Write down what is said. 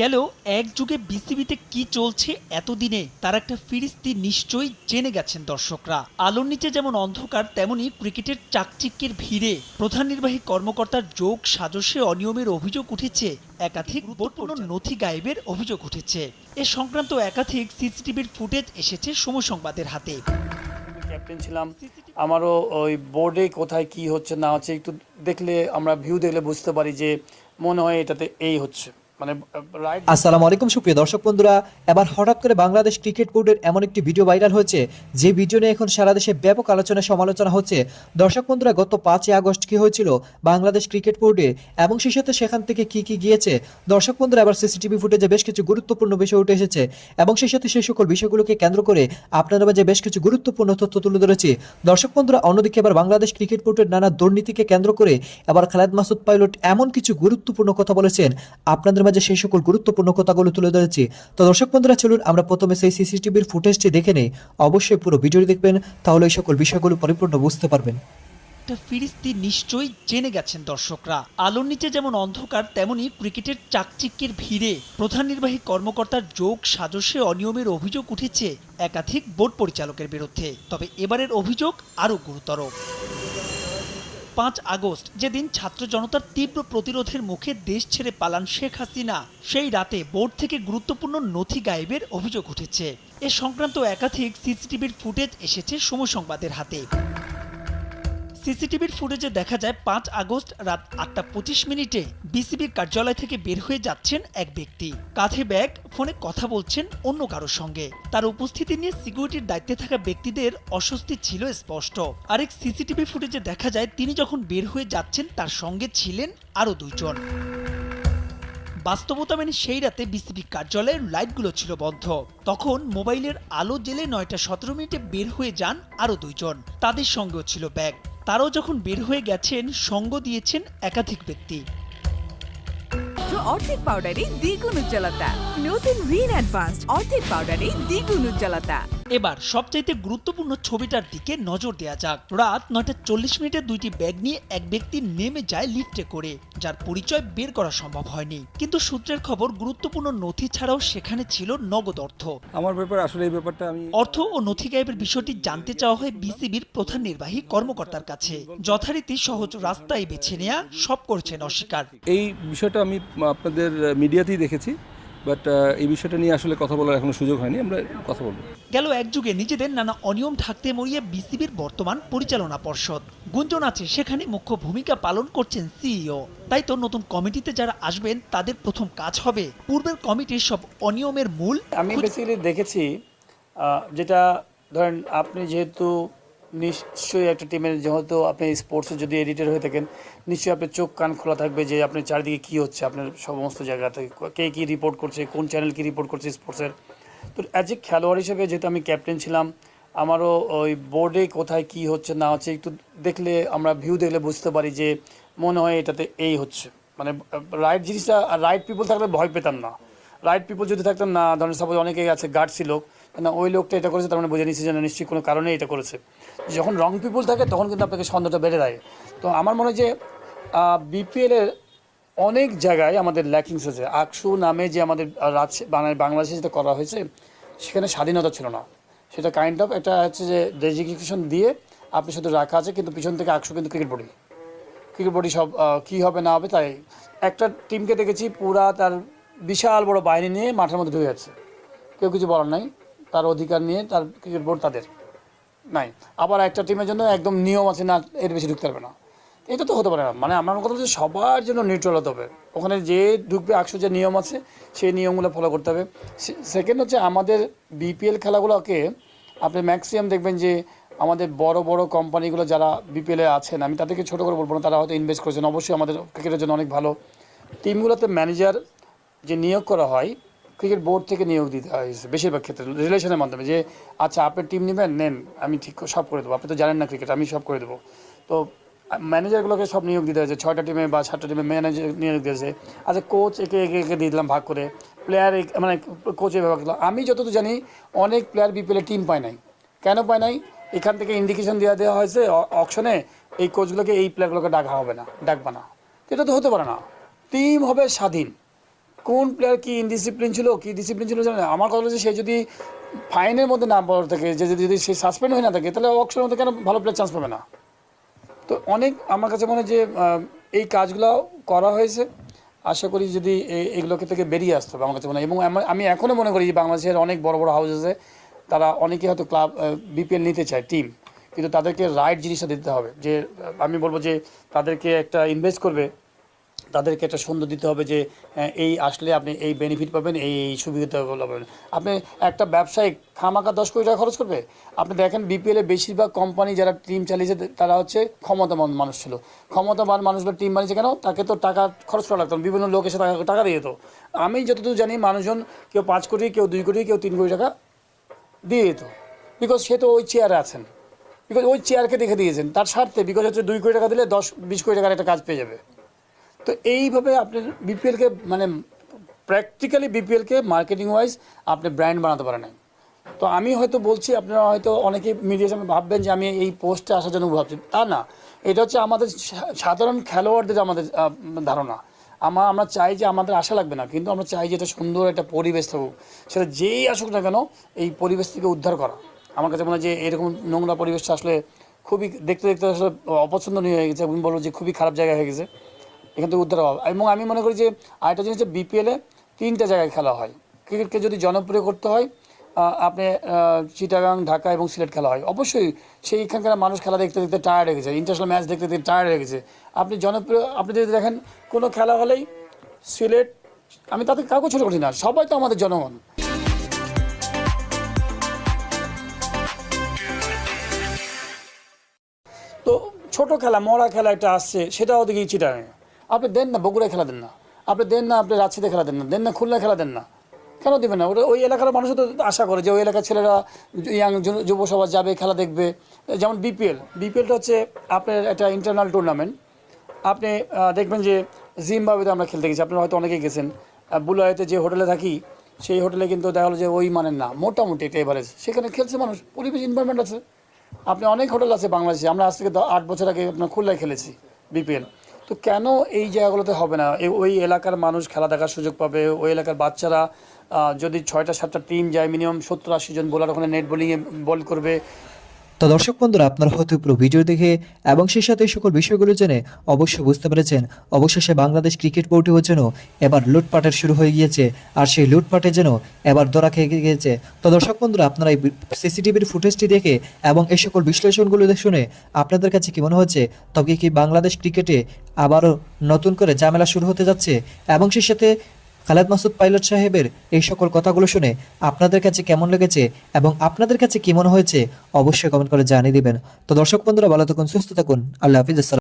গেলেও এক যুগে বিসিবিতে কি চলছে এতদিনে তার একটা ফিরিস্তি নিশ্চয়ই জেনে গেছেন দর্শকরা। আলোর নিচে যেমন অন্ধকার, তেমনি ক্রিকেটের চাকচিক্যের ভিড়ে প্রধান নির্বাহী কর্মকর্তার যোগ সাজসে অনিয়মের অভিযোগ উঠেছে, একাধিক গুরুত্বপূর্ণ নথি গায়েবের অভিযোগ উঠেছে। এ সংক্রান্ত একাধিক সিসিটিভির ফুটেজ এসেছে সময় সংবাদের হাতে। ক্যাপ্টেন ছিলাম, আমারও ওই বোর্ডে কোথায় কি হচ্ছে না হচ্ছে একটু দেখলে, আমরা ভিউ দেখলে বুঝতে পারি যে মনে হয় এটাতে এই হচ্ছে। আসসালামু আলাইকুম সুপ্রিয় দর্শক বন্ধুরা, এবার হঠাৎ করে বাংলাদেশ ক্রিকেট বোর্ডের এমন একটি ভিডিও ভাইরাল হয়েছে, যে ভিডিও নিয়ে এখন সারা দেশে ব্যাপক আলোচনা সমালোচনা হচ্ছে। দর্শক বন্ধুরা, গত 5 আগস্ট কি হয়েছিল বাংলাদেশ ক্রিকেট বোর্ডে এবং সেই সাথে সেখান থেকে কি কি গিয়েছে। দর্শক বন্ধুরা, এবার সিসিটিভি ফুটেজে বেশ কিছু গুরুত্বপূর্ণ বিষয় উঠে এসেছে এবং সেই সাথে সেই সকল বিষয়গুলোকে কেন্দ্র করে আপনাদের মাঝে বেশ কিছু গুরুত্বপূর্ণ তথ্য তুলে ধরেছি। দর্শক বন্ধুরা, অন্যদিকে এবার বাংলাদেশ ক্রিকেট বোর্ডের নানা দুর্নীতিকে কেন্দ্র করে এবার খালেদ মাসুদ পাইলট এমন কিছু গুরুত্বপূর্ণ কথা বলেছেন, আপনাদের মাঝে সেই সকল গুরুত্বপূর্ণ কথাগুলো তুলে ধরেছি। তো দর্শক বন্ধুরা, চলুন আমরা প্রথমে সেই সিসিটিভির ফুটেজটি দেখে নেই। অবশ্যই পুরো ভিডিওটি দেখবেন, তাহলে এই সকল বিষয়গুলো পরিপূর্ণ বুঝতে পারবেন। ফিরিস্তি নিশ্চয়ই জেনে গেছেন দর্শকরা। আলোর নিচে যেমন অন্ধকার, তেমনি ক্রিকেটের চাকচিক্যের ভিড়ে প্রধান নির্বাহী কর্মকর্তার যোগ সাজসে অনিয়মের অভিযোগ উঠেছে একাধিক বোর্ড পরিচালকের বিরুদ্ধে। তবে এবারের অভিযোগ আরও গুরুতর। 5 আগস্ট, যেদিন ছাত্র জনতার তীব্র প্রতিরোধের মুখে দেশ ছেড়ে পালান শেখ হাসিনা, সেই রাতে বোর্ড থেকে গুরুত্বপূর্ণ নথি গায়েবের অভিযোগ উঠেছে। এ সংক্রান্ত একাধিক সিসিটিভির ফুটেজ এসেছে সময় সংবাদের হাতে। সিসিটিভির ফুটেজে দেখা যায় 5 আগস্ট রাত 8:25 বিসিবির কার্যালয় থেকে বের হয়ে যাচ্ছেন এক ব্যক্তি। কাঁধে ব্যাগ, ফোনে কথা বলছেন অন্য কারোর সঙ্গে। তার উপস্থিতি নিয়ে সিকিউরিটির দায়িত্বে থাকা ব্যক্তিদের অস্বস্তি ছিল স্পষ্ট। আরেক সিসিটিভি ফুটেজে দেখা যায় তিনি যখন বের হয়ে যাচ্ছেন তার সঙ্গে ছিলেন আরও 2 জন। বাস্তবতা মেনে সেই রাতে বিসিবি কার্যালয়ের লাইটগুলো ছিল বন্ধ। তখন মোবাইলের আলো জ্বেলে 9:17 বের হয়ে যান আরও 2 জন। তাদের সঙ্গেও ছিল ব্যাগ। তারাও যখন বের হয়ে গেছেন, সঙ্গ দিয়েছেন একাধিক ব্যক্তি। অর্ধেক পাউডারে দ্বিগুণ উজ্জ্বলতা, নতুন রিন অ্যাডভান্সড অর্ধেক পাউডারে দ্বিগুণ উজ্জ্বলতা। এবার সবচাইতে গুরুত্বপূর্ণ ছবিটার দিকে নজর দেওয়া যাক। রাত 9:40 দুইটি ব্যাগ নিয়ে এক ব্যক্তি নেমে যায় লিফটে করে, যার পরিচয় বের করা সম্ভব হয়নি। কিন্তু সূত্রের খবর, গুরুত্বপূর্ণ নথি ছাড়াও সেখানে ছিল নগদ অর্থ। আমার ব্যাপারে আসলে এই ব্যাপারটা আমি অর্থ ও নথি গায়েবের বিষয়টি জানতে চাওয়া হয় বিসিবির প্রধান নির্বাহী কর্মকর্তার কাছে। যথারীতি সহজ রাস্তায় বেছে নেয়া, সব করেছেন অস্বীকার। এই বিষয়টা আমি আপনাদের মিডিয়াতেই দেখেছি, বাট এই বিষয়টা নিয়ে আসলে কথা বলার এখনো সুযোগ হয়নি। আমরা কথা বলবো। গেল এক যুগে নিজেদের নানা অনিয়ম ঢাকতে মরিয়ে বিসিবির বর্তমান পরিচালনা পর্ষদ। গুঞ্জন আছে সেখানে মুখ্য ভূমিকা পালন করছেন সিইও। তাই তো নতুন কমিটিতে যারা আসবেন তাদের প্রথম কাজ হবে পূর্বের কমিটির সব অনিয়মের মূল। আমি বেসিক্যালি দেখেছি, যেটা ধরেন আপনি যেহেতু নিশ্চয়ই একটা টিমের, যেহেতু আপনি স্পোর্টসের যদি এডিটর হয়ে থাকেন, নিশ্চয়ই আপনার চোখ কান খোলা থাকবে যে আপনার চারিদিকে কী হচ্ছে, আপনার সমস্ত জায়গাতে কে কী রিপোর্ট করছে, কোন চ্যানেল কী রিপোর্ট করছে স্পোর্টসের। তো অ্যাজ এ খেলোয়াড় হিসেবে যেহেতু আমি ক্যাপ্টেন ছিলাম, আমারও ওই বোর্ডে কোথায় কি হচ্ছে না হচ্ছে একটু দেখলে, আমরা ভিউ দেখলে বুঝতে পারি যে মনে হয় এটাতে এই হচ্ছে। মানে রাইট জিনিসটা, রাইট পিপল থাকলে ভয় পেতাম না। রাইট পিপল যদি থাকতাম না, ধরেন সাপোজ অনেকেই আছে গার্ড ছিল না, ওই লোকটা এটা করেছে, তার মানে বুঝে নিচ্ছে যে নিশ্চয়ই কোনো কারণেই এটা করেছে। যখন রং পিপল থাকে তখন কিন্তু আপনাকে সন্দেহটা বেড়ে যায়। তো আমার মনে হয় যে বিপিএলের অনেক জায়গায় আমাদের ল্যাকিংস আছে। আকসু নামে যে আমাদের বাংলাদেশে যেটা করা হয়েছে, সেখানে স্বাধীনতা ছিল না। সেটা কাইন্ড অফ একটা হচ্ছে যে রেজিগনেশন দিয়ে আপনি শুধু রাখা আছে, কিন্তু পিছন থেকে আকসু কিন্তু ক্রিকেট বডি সব কী হবে না হবে। তাই একটা টিমকে দেখেছি পুরা তার বিশাল বড় বাহিনী নিয়ে মাঠের মধ্যে ঢুকে যাচ্ছে, কেউ কিছু বলার নাই, তার অধিকার নিয়ে তার ক্রিকেট বোর্ড তাদের নাই। আবার একটা টিমের জন্য একদম নিয়ম আছে, না এর বেশি ঢুকতে পারবে না। এটা তো হতে পারে না। মানে আমার কথা হচ্ছে সবার জন্য নিউট্রাল হতে হবে। ওখানে যে ঢুকবে, আকসু যে নিয়ম আছে সেই নিয়মগুলো ফলো করতে হবে। সেকেন্ড হচ্ছে আমাদের বিপিএল খেলাগুলোকে আপনি ম্যাক্সিমাম দেখবেন যে আমাদের বড় বড় কোম্পানিগুলো যারা বিপিএলে আছেন, আমি তাদেরকে ছোটো করে বলবো না, তারা হয়তো ইনভেস্ট করেছেন, অবশ্যই আমাদের ক্রিকেটের জন্য অনেক ভালো। টিমগুলোতে ম্যানেজার যে নিয়োগ করা হয় ক্রিকেট বোর্ড থেকে নিয়োগ দিতে হয় বেশিরভাগ ক্ষেত্রে, রিলেশনের মাধ্যমে, যে আচ্ছা আপনি টিম নেবেন, নেন, আমি ঠিক সব করে দেবো, আপনি তো জানেন না ক্রিকেট, আমি সব করে দেবো। তো ম্যানেজারগুলোকে সব নিয়োগ দিতে হয়েছে, 6টা টিমে বা 7টা টিমে ম্যানেজার নিয়োগ দিয়েছে। আচ্ছা কোচ একে দিয়ে দিলাম ভাগ করে, প্লেয়ার মানে কোচে ভাগ দিলাম। আমি যতটুকু জানি অনেক প্লেয়ার বিপিএলে টিম পায় নাই। কেন পায় নাই? এখান থেকে ইন্ডিকেশন দেওয়া হয়েছে অকশনে, এই কোচগুলোকে এই প্লেয়ারগুলোকে ডাকা হবে না, ডাকবা না। এটা তো হতে পারে না। টিম হবে স্বাধীন, কোন প্লেয়ার কি ইনডিসিপ্লিন ছিল, কি ডিসিপ্লিন ছিল জানেন? আমার কথা হচ্ছে সে যদি ফাইনের মধ্যে না পড়ে থাকে, যে যদি সে সাসপেন্ড হয়ে না থাকে, তাহলে অকশনের মধ্যে কেন ভালো প্লেয়ার চান্স পাবে না? তো অনেক আমার কাছে মনে হয় যে এই কাজগুলো করা হয়েছে। আশা করি যদি এগুলোকে থেকে বেরিয়ে আসতে হবে আমার কাছে মনে হয়। এবং আমি এখনও মনে করি যে বাংলাদেশের অনেক বড় বড় হাউস আছে, তারা অনেকে হয়তো ক্লাব বিপিএল নিতে চায় টিম, কিন্তু তাদেরকে রাইট জিনিসটা দিতে হবে। যে আমি বলবো যে তাদেরকে একটা ইনভেস্ট করবে, তাদেরকে একটা সুন্দর দিতে হবে যে এই আসলে আপনি এই বেনিফিট পাবেন, এই সুবিধাগুলো পাবেন। আপনি একটা ব্যবসায়িক খামাকা 10 কোটি টাকা খরচ করবে? আপনি দেখেন বিপিএলে বেশিরভাগ কোম্পানি যারা টিম চালিয়েছে তারা হচ্ছে ক্ষমতাবান মানুষ ছিল। ক্ষমতাবান মানুষগুলো টিম বানিয়েছে কেন? তাকে তো টাকা খরচ করা লাগতো, বিভিন্ন লোক এসে টাকা দিয়ে যেত। আমি যতদূর জানি মানুষজন কেউ 5 কোটি, কেউ 2 কোটি, কেউ 3 কোটি টাকা দিয়ে যেত, বিকজ সে তো ওই চেয়ারে আছেন, বিকজ ওই চেয়ারকে দেখে দিয়েছেন তার স্বার্থে, বিকজ হচ্ছে 2 কোটি টাকা দিলে 10-20 কোটি টাকার একটা কাজ পেয়ে যাবে। তো এইভাবে আপনি বিপিএলকে মানে প্র্যাকটিক্যালি বিপিএলকে মার্কেটিং ওয়াইজ আপনি ব্র্যান্ড বানাতে পারেন না। তো আমি হয়তো বলছি, আপনারা হয়তো অনেকেই মিডিয়ার সামনে ভাববেন যে আমি এই পোস্টে আসার জন্য ভাবছি, তা না। এটা হচ্ছে আমাদের সাধারণ খেলোয়াড়দের আমাদের ধারণা। আমরা চাই যে আমাদের আশা লাগবে না, কিন্তু আমরা চাই যে এটা সুন্দর একটা পরিবেশ থাকুক, সেটা যেই আসুক না কেন এই পরিবেশ থেকে উদ্ধার করা। আমার কাছে মনে হয় যে এরকম নোংরা পরিবেশটা আসলে খুবই দেখতে দেখতে আসলে অপছন্দনীয় হয়ে গেছে, এবং বলবো যে খুবই খারাপ জায়গা হয়ে গেছে, এখান থেকে উদ্ধার হওয়া। এবং আমি মনে করি যে আরেকটা জিনিস হচ্ছে বিপিএলে 3টে জায়গায় খেলা হয়। ক্রিকেটকে যদি জনপ্রিয় করতে হয়, আপনি চিটাগাং, ঢাকা এবং সিলেট খেলা হয়, অবশ্যই সেইখানকার মানুষ খেলা দেখতে দেখতে টায়ার্ড হয়ে গেছে, ইন্টারন্যাশনাল ম্যাচ দেখতে দেখতে টায়ার্ড হয়ে গেছে। আপনি যদি দেখেন কোনো খেলা হলেই সিলেট, আমি তাদের কাউকে ছোটো করছি না, সবাই তো আমাদের জনগণ। তো ছোট খেলা, মরা খেলা একটা আসছে, সেটাও দেখি চিটাগাং। আপনি দেন না বগুড়ায় খেলা দেন না, আপনি দেন না আপনি রাজশাহীতে খেলা দেন না, দেন না খুলনা খেলা দেন না, কেন দেবেন না? ওটা ওই এলাকার মানুষও তো আশা করে যে ওই এলাকার ছেলেরা, ইয়াং যুব সমাজ যাবে, খেলা দেখবে। যেমন বিপিএলটা হচ্ছে আপনার একটা ইন্টারন্যাশনাল টুর্নামেন্ট। আপনি দেখবেন যে জিম্বাবুয়েতে আমরা খেলতে গেছি, আপনারা হয়তো অনেকেই গেছেন। বুলাইতে যে হোটেলে থাকি, সেই হোটেলে কিন্তু দেখা হলো যে ওই মানের না, মোটামুটি একটা এভারেজ, সেখানে খেলছে মানুষ, পরিবেশ এনভায়রনমেন্ট আছে। আপনি অনেক হোটেল আছে বাংলাদেশে, আমরা আজ থেকে 8 বছর আগে আপনার খুলনায় খেলেছি বিপিএল। তো কেন এই জায়গাগুলোতে হবে না? ওই এলাকার মানুষ খেলা দেখার সুযোগ পাবে, ওই এলাকার বাচ্চারা যদি 6টা-7টা টিম যায়, মিনিমাম 70-80 জন বোলার ওখানে নেট বোলিংয়ে বল করবে। তো দর্শক বন্ধুরা, আপনারা হয়তো পুরো ভিডিও দেখে এবং সেই সাথে এই সকল বিষয়গুলো জেনে অবশ্যই বুঝতে পেরেছেন অবশেষে বাংলাদেশ ক্রিকেট বোর্ডেও যেন এবার লুটপাটের শুরু হয়ে গিয়েছে, আর সেই লুটপাটে যেন এবার ধরা খেয়ে গিয়েছে। তো দর্শক বন্ধুরা, আপনারা এই সিসিটিভির ফুটেজটি দেখে এবং এই সকল বিশ্লেষণগুলো শুনে আপনাদের কাছে কি মনে হচ্ছে? তবে কি বাংলাদেশ ক্রিকেটে আবারও নতুন করে ঝামেলা শুরু হতে যাচ্ছে? এবং সেই সাথে খালেদ মাসুদ পাইলট সাহেবের এই সকল কথাগুলো শুনে আপনাদের কাছে কেমন লেগেছে এবং আপনাদের কাছে কি মনে হয়েছে অবশ্যই কমেন্ট করে জানিয়ে দিবেন। তো দর্শক বন্ধুরা, ভালো থাকুন, সুস্থ থাকুন, আল্লাহ হাফিজ।